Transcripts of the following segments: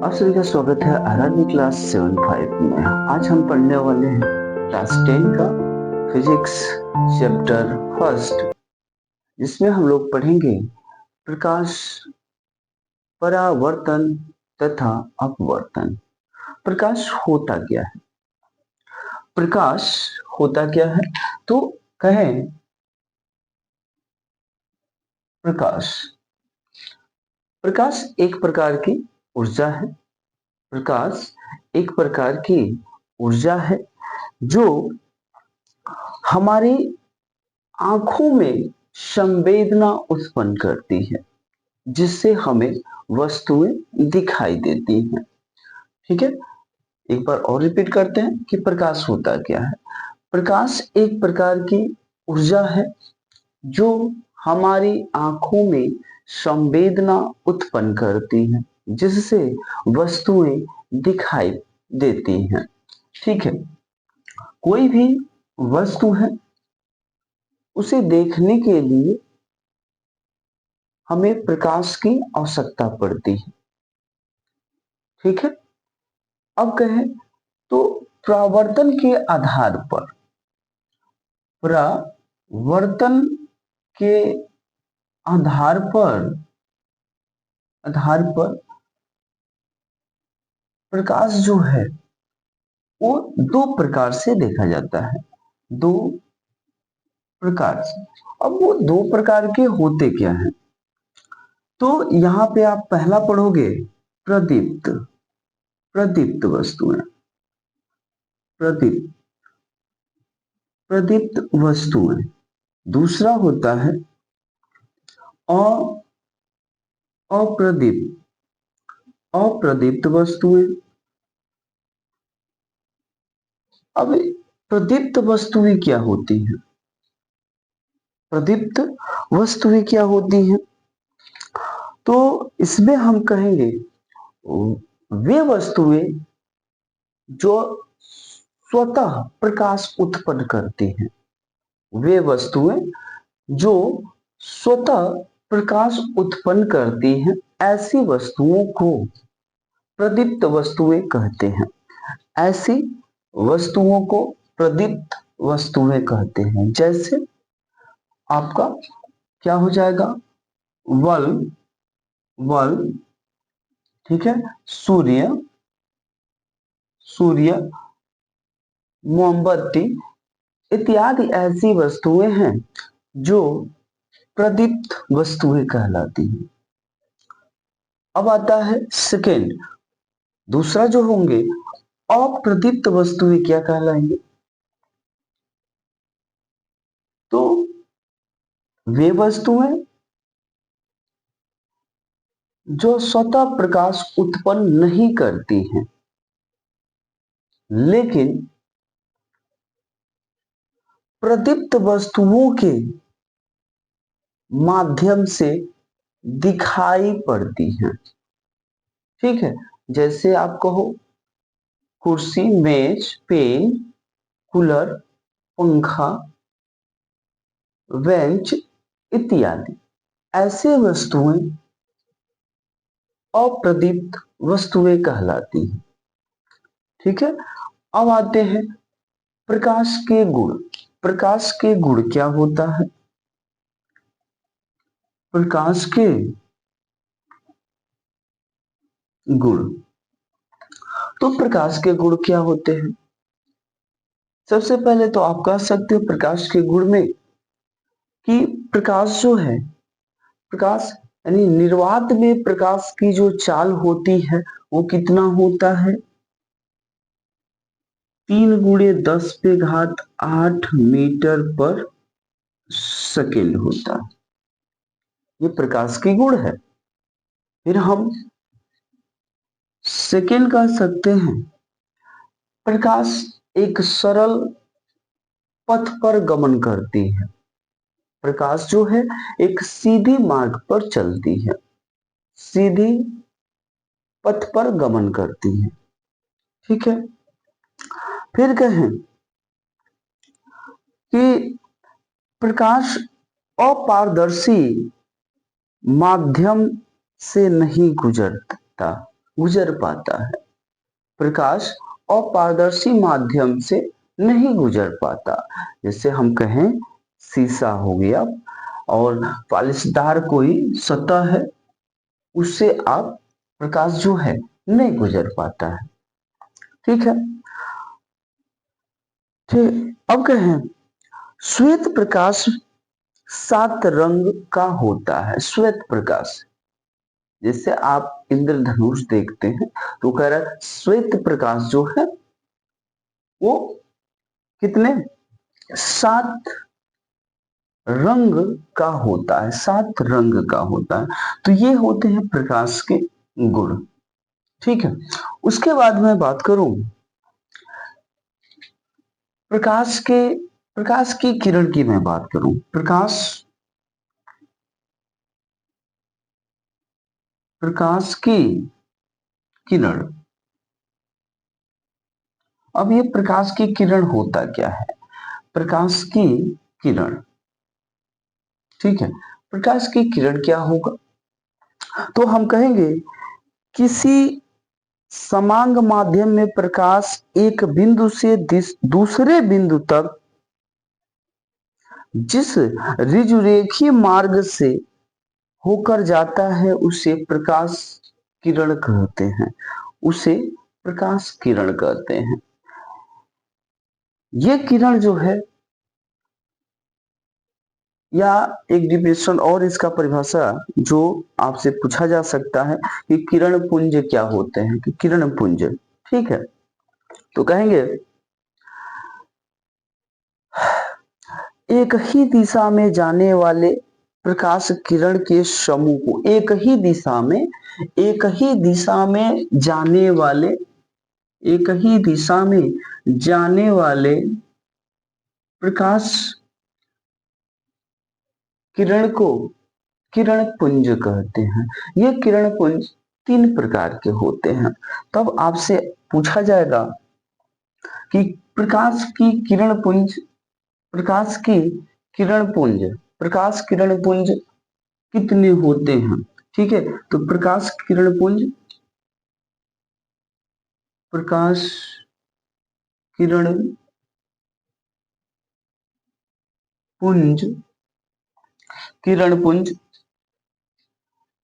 आप सभी का स्वागत है आरआरबी क्लास 75 में। आज हम पढ़ने वाले हैं क्लास 10 का फिजिक्स चैप्टर फर्स्ट, जिसमें हम लोग पढ़ेंगे प्रकाश, परावर्तन तथा अपवर्तन। प्रकाश होता क्या है? प्रकाश होता क्या है? तो कहें प्रकाश प्रकाश एक प्रकार की ऊर्जा है। प्रकाश एक प्रकार की ऊर्जा है जो हमारी आंखों में संवेदना उत्पन्न करती है, जिससे हमें वस्तुएं दिखाई देती हैं। ठीक है, एक बार और रिपीट करते हैं कि प्रकाश होता क्या है। प्रकाश एक प्रकार की ऊर्जा है जो हमारी आंखों में संवेदना उत्पन्न करती है, जिससे वस्तुएं दिखाई देती हैं। ठीक है, कोई भी वस्तु है, उसे देखने के लिए हमें प्रकाश की आवश्यकता पड़ती है। ठीक है, अब कहें तो परावर्तन के आधार पर परावर्तन के आधार पर प्रकाश जो है वो दो प्रकार से देखा जाता है। दो प्रकार से। अब वो दो प्रकार के होते क्या हैं? तो यहां पे आप पहला पढ़ोगे प्रदीप्त प्रदीप्त वस्तुएं। प्रदीप्त प्रदीप्त वस्तुएं। दूसरा होता है अप्रदीप्त अप्रदीप्त वस्तुएं। अब प्रदीप्त वस्तुएं क्या होती हैं? प्रदीप्त वस्तुएं क्या होती हैं? तो इसमें हम कहेंगे वे वस्तुएं जो स्वतः प्रकाश उत्पन्न करती हैं। वे वस्तुएं जो स्वतः प्रकाश उत्पन्न करती हैं, ऐसी वस्तुओं को प्रदीप्त वस्तुएं कहते हैं। ऐसी वस्तुओं को प्रदीप्त वस्तुएं कहते हैं। जैसे आपका क्या हो जाएगा? बल्ब बल्ब ठीक है, सूर्य सूर्य, मोमबत्ती इत्यादि ऐसी वस्तुएं हैं जो प्रदीप्त वस्तुएं कहलाती हैं। अब आता है सेकेंड, दूसरा जो होंगे अप्रदीप्त वस्तुएं क्या कहलाएंगे? तो वे वस्तुएं जो स्वतः प्रकाश उत्पन्न नहीं करती हैं, लेकिन प्रदीप्त वस्तुओं के माध्यम से दिखाई पड़ती हैं। ठीक है, जैसे आप कहो कुर्सी, मेज, पेन, कूलर, पंखा, बेंच इत्यादि ऐसे वस्तुएं अप्रदीप्त वस्तुएं कहलाती हैं। ठीक है, अब आते हैं प्रकाश के गुण। प्रकाश के गुण क्या होता है? प्रकाश के गुण। तो प्रकाश के गुण क्या होते हैं? सबसे पहले तो आप कह सकते हो प्रकाश के गुण में कि प्रकाश जो है, प्रकाश यानी निर्वात में प्रकाश की जो चाल होती है वो कितना होता है? 3 × 10⁸ मीटर पर सेकेंड होता है। ये प्रकाश की गुण है। फिर हम सेकेंड कह सकते हैं प्रकाश एक सरल पथ पर गमन करती है। प्रकाश जो है एक सीधी मार्ग पर चलती है, सीधी पथ पर गमन करती है। ठीक है, फिर कहें कि प्रकाश अपारदर्शी माध्यम से नहीं गुजरता। गुजर पाता है। प्रकाश अपारदर्शी माध्यम से नहीं गुजर पाता। जैसे हम कहें शीशा हो गया और पॉलिशदार कोई सतह है, उससे आप प्रकाश जो है नहीं गुजर पाता है। ठीक है। ठीक, अब कहें श्वेत प्रकाश 7 रंग का होता है। श्वेत प्रकाश, जैसे आप इंद्रधनुष देखते हैं तो कह रहा है श्वेत प्रकाश जो है वो कितने 7 रंग का होता है। 7 रंग का होता है। तो ये होते हैं प्रकाश के गुण। ठीक है। उसके बाद मैं बात करूं प्रकाश की किरण की मैं बात करूं। प्रकाश की किरण। अब ये प्रकाश की किरण होता क्या है? प्रकाश की किरण, ठीक है, प्रकाश की किरण क्या होगा? तो हम कहेंगे किसी समांग माध्यम में प्रकाश एक बिंदु से दूसरे बिंदु तक जिस ऋजुरेखीय मार्ग से होकर जाता है उसे प्रकाश किरण कहते हैं। उसे प्रकाश किरण कहते हैं। ये किरण जो है, या एक डिफिनेशन और इसका परिभाषा जो आपसे पूछा जा सकता है कि किरण पुंज क्या होते हैं, कि किरण पुंज, ठीक है, तो कहेंगे एक ही दिशा में जाने वाले प्रकाश किरण के समूह को, एक ही दिशा में जाने वाले, एक ही दिशा में जाने वाले प्रकाश किरण को किरण पुंज कहते हैं। ये किरण पुंज 3 प्रकार के होते हैं। तब आपसे पूछा जाएगा कि प्रकाश की किरण पुंज कितने होते हैं? ठीक है, तो प्रकाश किरण पुंज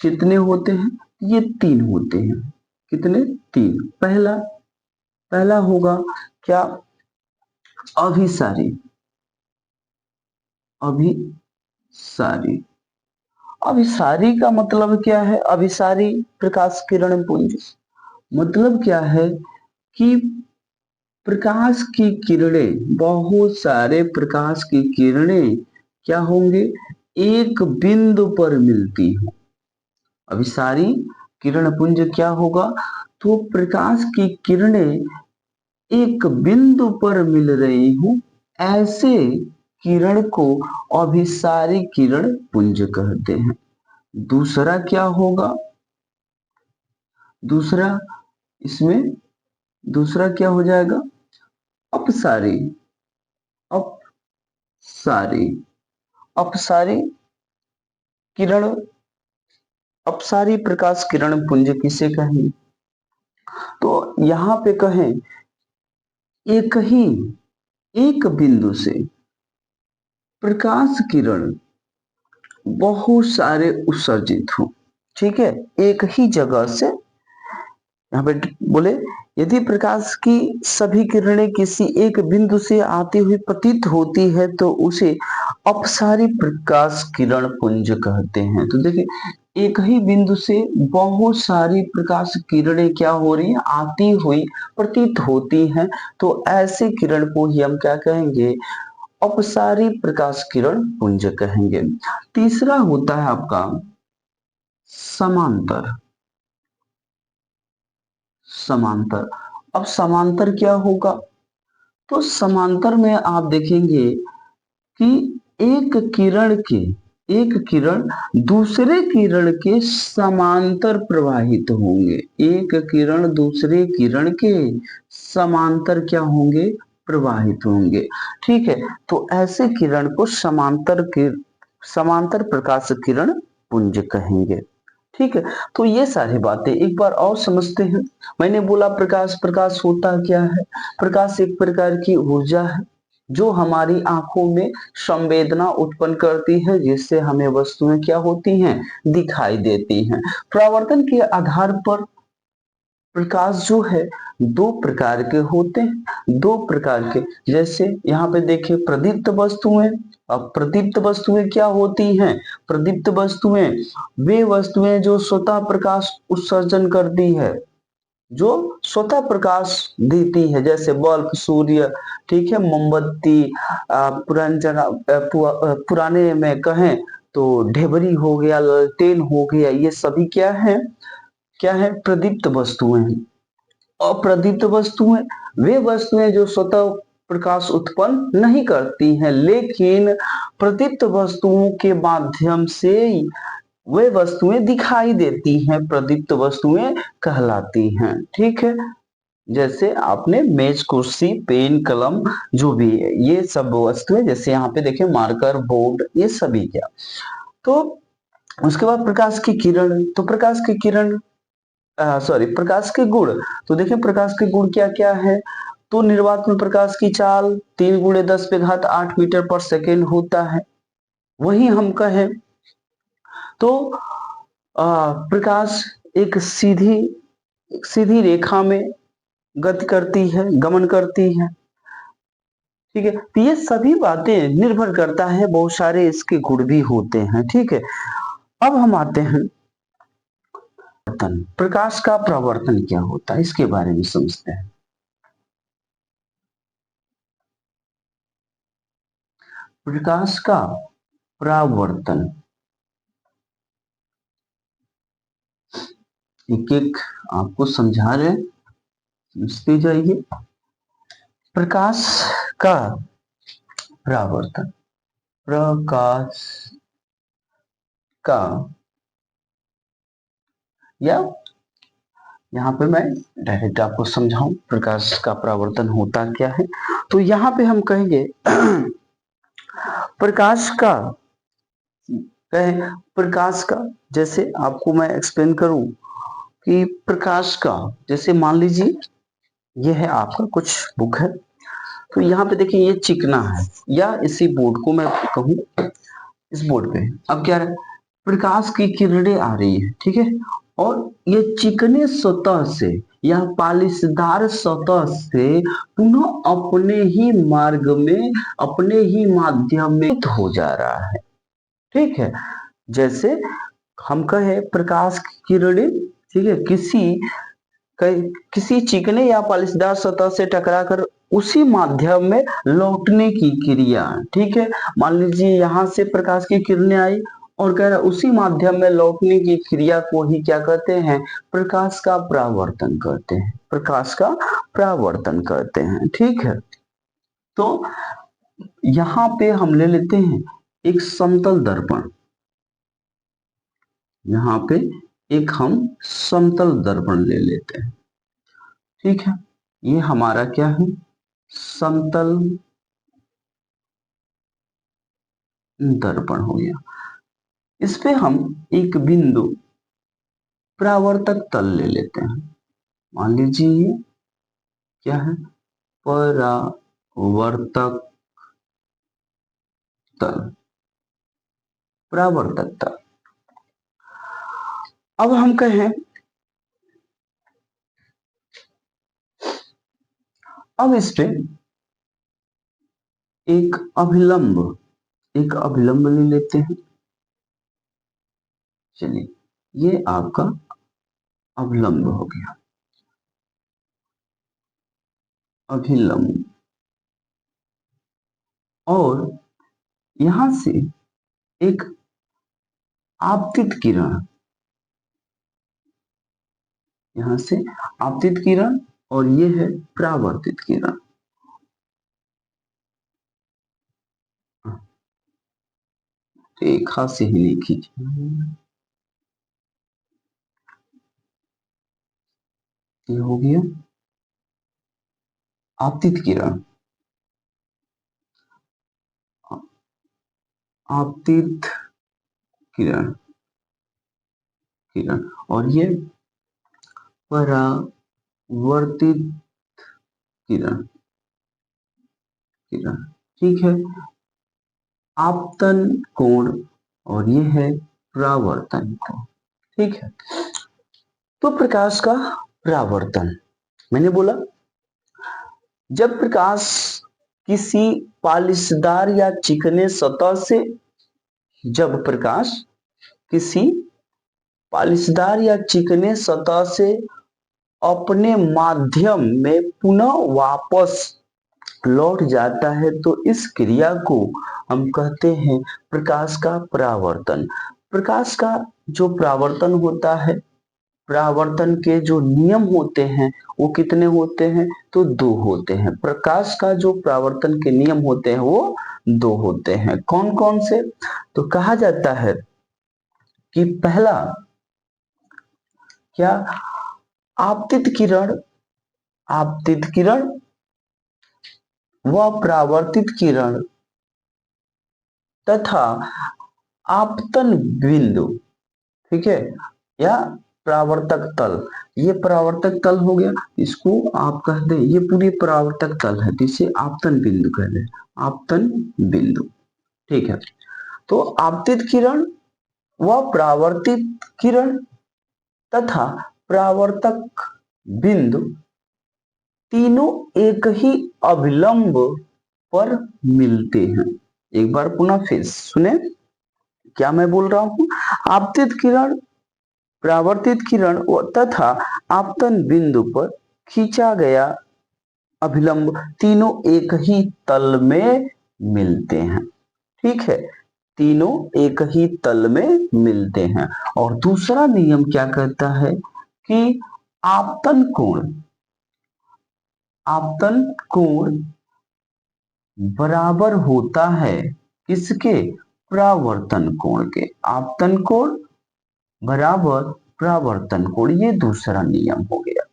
कितने होते हैं? ये 3 होते हैं। कितने? 3। पहला होगा क्या? अभिसारी। अभिसारी का मतलब क्या है? अभिसारी प्रकाश किरण पुंज मतलब क्या है कि प्रकाश की किरणें, बहुत सारे प्रकाश की किरणें क्या होंगे? एक बिंदु पर मिलती हो। अभिसारी किरण पुंज क्या होगा? तो प्रकाश की किरणें एक बिंदु पर मिल रही हूं, ऐसे किरण को अभिसारी किरण पुंज कहते हैं। दूसरा क्या होगा? इसमें दूसरा क्या हो जाएगा? अपसारी। अपसारी अपसारी किरण अपसारी प्रकाश किरण पुंज किसे कहें? तो यहां पे कहें एक बिंदु से प्रकाश किरण बहुत सारे उत्सर्जित हो। ठीक है, एक ही जगह से, यहाँ पे बोले यदि प्रकाश की सभी किरणें किसी एक बिंदु से आती हुई प्रतीत होती है तो उसे अपसारी प्रकाश किरण पुंज कहते हैं। तो देखिए एक ही बिंदु से बहुत सारी प्रकाश किरणें क्या हो रही हैं? आती हुई प्रतीत होती हैं। तो ऐसे किरण को ही हम क्या कहेंगे? अपसारी प्रकाश किरण पुंज कहेंगे। तीसरा होता है आपका समांतर। अब समांतर क्या होगा? तो समांतर में आप देखेंगे कि एक किरण दूसरे किरण के समांतर प्रवाहित होंगे। एक किरण दूसरे किरण के समांतर क्या होंगे? प्रवाहित होंगे। ठीक है, तो ऐसे किरण को समांतर प्रकाश किरण पुंज कहेंगे। ठीक है, तो ये सारी बातें एक बार और समझते हैं। मैंने बोला प्रकाश, प्रकाश होता क्या है? प्रकाश एक प्रकार की ऊर्जा है जो हमारी आंखों में संवेदना उत्पन्न करती है, जिससे हमें वस्तुएं क्या होती हैं, दिखाई देती हैं। परावर्तन के आधार पर प्रकाश जो है दो प्रकार के होते हैं, दो प्रकार के। जैसे यहाँ पे देखिए प्रदीप्त वस्तुएं। अब प्रदीप्त वस्तुएं क्या होती हैं? प्रदीप्त वस्तुएं वे वस्तुएं जो स्वतः प्रकाश उत्सर्जन करती है, जो स्वतः प्रकाश देती है, जैसे बल्ब, सूर्य, ठीक है, मोमबत्ती, पुराने जगह पुराने में कहें तो ढेबरी हो गया, ललटेन हो गया, ये सभी क्या है, क्या है, प्रदीप्त वस्तुएं हैं। अप्रदीप्त वस्तुएं वे वस्तुएं जो स्वतः प्रकाश उत्पन्न नहीं करती हैं, लेकिन प्रदीप्त वस्तुओं के माध्यम से वे वस्तुएं दिखाई देती हैं, प्रदीप्त वस्तुएं कहलाती हैं। ठीक है, जैसे आपने मेज, कुर्सी, पेन, कलम, जो भी है ये सब वस्तुएं, जैसे यहाँ पे देखें मार्कर, बोर्ड, ये सभी क्या। तो उसके बाद प्रकाश की किरण। तो प्रकाश की किरण, सॉरी, प्रकाश के गुण। तो देखिए प्रकाश के गुण क्या क्या है। तो निर्वात में प्रकाश की चाल 3 × 10⁸ मीटर पर सेकेंड होता है। वही हम कहें तो प्रकाश एक सीधी सीधी रेखा में गति करती है, गमन करती है। ठीक है, तो ये सभी बातें निर्भर करता है, बहुत सारे इसके गुण भी होते हैं। ठीक है, अब हम आते हैं प्रकाश का प्रवर्तन क्या होता है, इसके बारे में समझते हैं। प्रकाश का परावर्तन, एक एक आपको समझा रहे हैं, समझते जाइए। प्रकाश का परावर्तन, प्रकाश का, या यहाँ पे मैं डायरेक्ट आपको समझाऊं प्रकाश का परावर्तन होता क्या है। तो यहाँ पे हम कहेंगे प्रकाश का, कहें प्रकाश का, जैसे आपको मैं एक्सप्लेन करूं कि प्रकाश का, जैसे मान लीजिए ये है आपका कुछ बुक है, तो यहाँ पे देखिए ये चिकना है, या इसी बोर्ड को मैं कहूँ, इस बोर्ड पे अब क्या है, प्रकाश की किरणें आ रही है, ठीक है, और ये चिकने सतह से या पालिशदार सतह से पुनः अपने ही मार्ग में, अपने ही माध्यम में हो जा रहा है। ठीक है, जैसे हम कहे प्रकाश की किरणें, ठीक है, किसी चिकने या पालिशदार सतह से टकराकर उसी माध्यम में लौटने की क्रिया। ठीक है, मान लीजिए यहां से प्रकाश की किरणें आई और कह रहा उसी माध्यम में लौटने की क्रिया को ही क्या कहते हैं, प्रकाश का परावर्तन कहते हैं, प्रकाश का परावर्तन कहते हैं। ठीक है, तो यहां पे हम ले लेते हैं एक समतल दर्पण, यहाँ पे एक हम समतल दर्पण ले लेते हैं। ठीक है, ये हमारा क्या है, समतल दर्पण हो गया। इस पे हम एक बिंदु परावर्तक तल ले लेते हैं। मान लीजिए क्या है, परावर्तक तल, परावर्तक तल। अब हम कहें, अब इस पे एक अभिलंब, एक अभिलंब ले लेते हैं। चलिए, ये आपका अभिलंब हो गया, अभिलंब। और यहां से एक आपतित किरण, यहां से आपतित किरण, और ये है परावर्तित किरण। रेखा से ही लिखी, ये हो गया आपतित किरण, आपतित किरण। किरण, और ये परावर्तित किरण, किरण, ठीक है। आपतन कोण और ये है परावर्तन कोण, ठीक है। तो प्रकाश का परावर्तन, मैंने बोला जब प्रकाश किसी पालिशदार या चिकने सतह से, जब प्रकाश किसी पालिशदार या चिकने सतह से अपने माध्यम में पुनः वापस लौट जाता है तो इस क्रिया को हम कहते हैं प्रकाश का परावर्तन। प्रकाश का जो परावर्तन होता है, परावर्तन के जो नियम होते हैं वो कितने होते हैं, तो 2 होते हैं। प्रकाश का जो परावर्तन के नियम होते हैं वो 2 होते हैं। कौन कौन से, तो कहा जाता है कि पहला क्या, आपतित किरण, आपतित किरण व परावर्तित किरण तथा आपतन बिंदु, ठीक है, या परावर्तक तल। ये परावर्तक तल हो गया, इसको आप कह दें ये पूरी परावर्तक तल है, जिसे आपतन बिंदु कह दें, आपतन बिंदु, ठीक है। तो आपतित किरण व परावर्तित किरण तथा परावर्तक बिंदु तीनों एक ही अभिलंब पर मिलते हैं। एक बार पुनः फिर सुने क्या मैं बोल रहा हूं। आपतित किरण, परावर्तित किरण तथा आपतन बिंदु पर खींचा गया अभिलंब तीनों एक ही तल में मिलते हैं, ठीक है, तीनों एक ही तल में मिलते हैं। और दूसरा नियम क्या कहता है कि आपतन कोण, आपतन कोण बराबर होता है किसके, परावर्तन कोण के। आपतन कोण बराबर परावर्तन कोण, ये दूसरा नियम हो गया,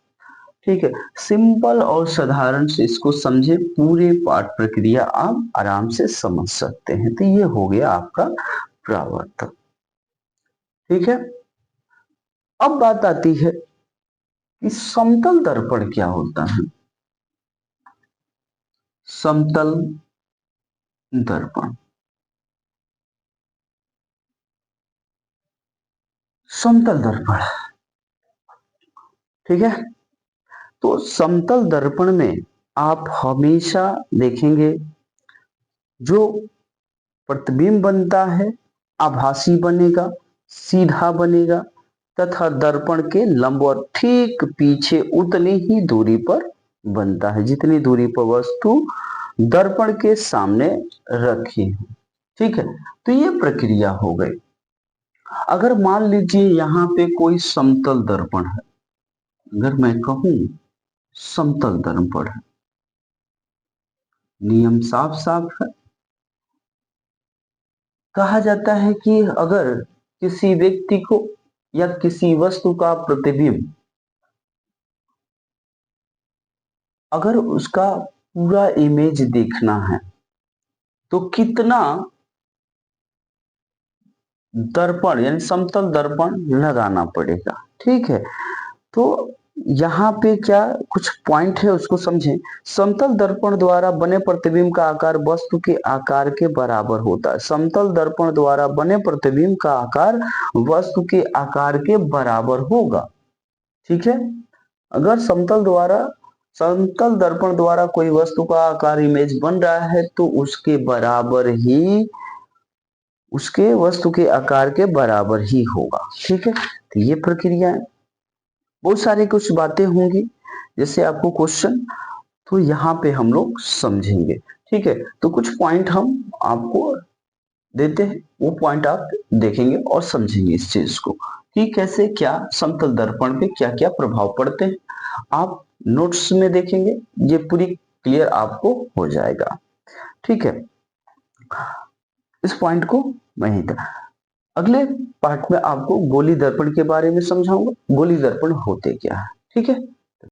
ठीक है। सिंपल और साधारण से इसको समझे, पूरे पाठ प्रक्रिया आप आराम से समझ सकते हैं। तो ये हो गया आपका परावर्तन, ठीक है। अब बात आती है कि समतल दर्पण क्या होता है। समतल दर्पण, समतल दर्पण, ठीक है। तो समतल दर्पण में आप हमेशा देखेंगे जो प्रतिबिंब बनता है आभासी बनेगा, सीधा बनेगा तथा दर्पण के लंबवत ठीक पीछे उतनी ही दूरी पर बनता है जितनी दूरी पर वस्तु दर्पण के सामने रखी है, ठीक है। तो ये प्रक्रिया हो गई। अगर मान लीजिए यहाँ पे कोई समतल दर्पण है, अगर मैं कहूं समतल दर्पण है, नियम साफ साफ है। कहा जाता है कि अगर किसी व्यक्ति को या किसी वस्तु का प्रतिबिंब, अगर उसका पूरा इमेज देखना है तो कितना दर्पण यानी समतल दर्पण लगाना पड़ेगा, ठीक है। तो यहाँ पे क्या कुछ पॉइंट है उसको समझें। समतल दर्पण द्वारा बने प्रतिबिंब का आकार वस्तु के आकार के बराबर होता है। समतल दर्पण द्वारा बने प्रतिबिंब का आकार वस्तु के आकार के बराबर होगा, ठीक है। अगर समतल दर्पण द्वारा कोई वस्तु का आकार इमेज बन रहा है तो उसके बराबर ही, उसके वस्तु के आकार के बराबर ही होगा, ठीक है। तो ये प्रक्रिया है। बहुत सारी कुछ बातें होंगी जैसे आपको क्वेश्चन, तो यहाँ पे हम लोग समझेंगे, ठीक है। तो कुछ पॉइंट हम आपको देते हैं, वो पॉइंट आप देखेंगे और समझेंगे इस चीज को कि कैसे क्या समतल दर्पण पे क्या क्या प्रभाव पड़ते हैं। आप नोट्स में देखेंगे, ये पूरी क्लियर आपको हो जाएगा, ठीक है। इस पॉइंट को वहीं तक, अगले पार्ट में आपको गोली दर्पण के बारे में समझाऊंगा, गोली दर्पण होते क्या है, ठीक है।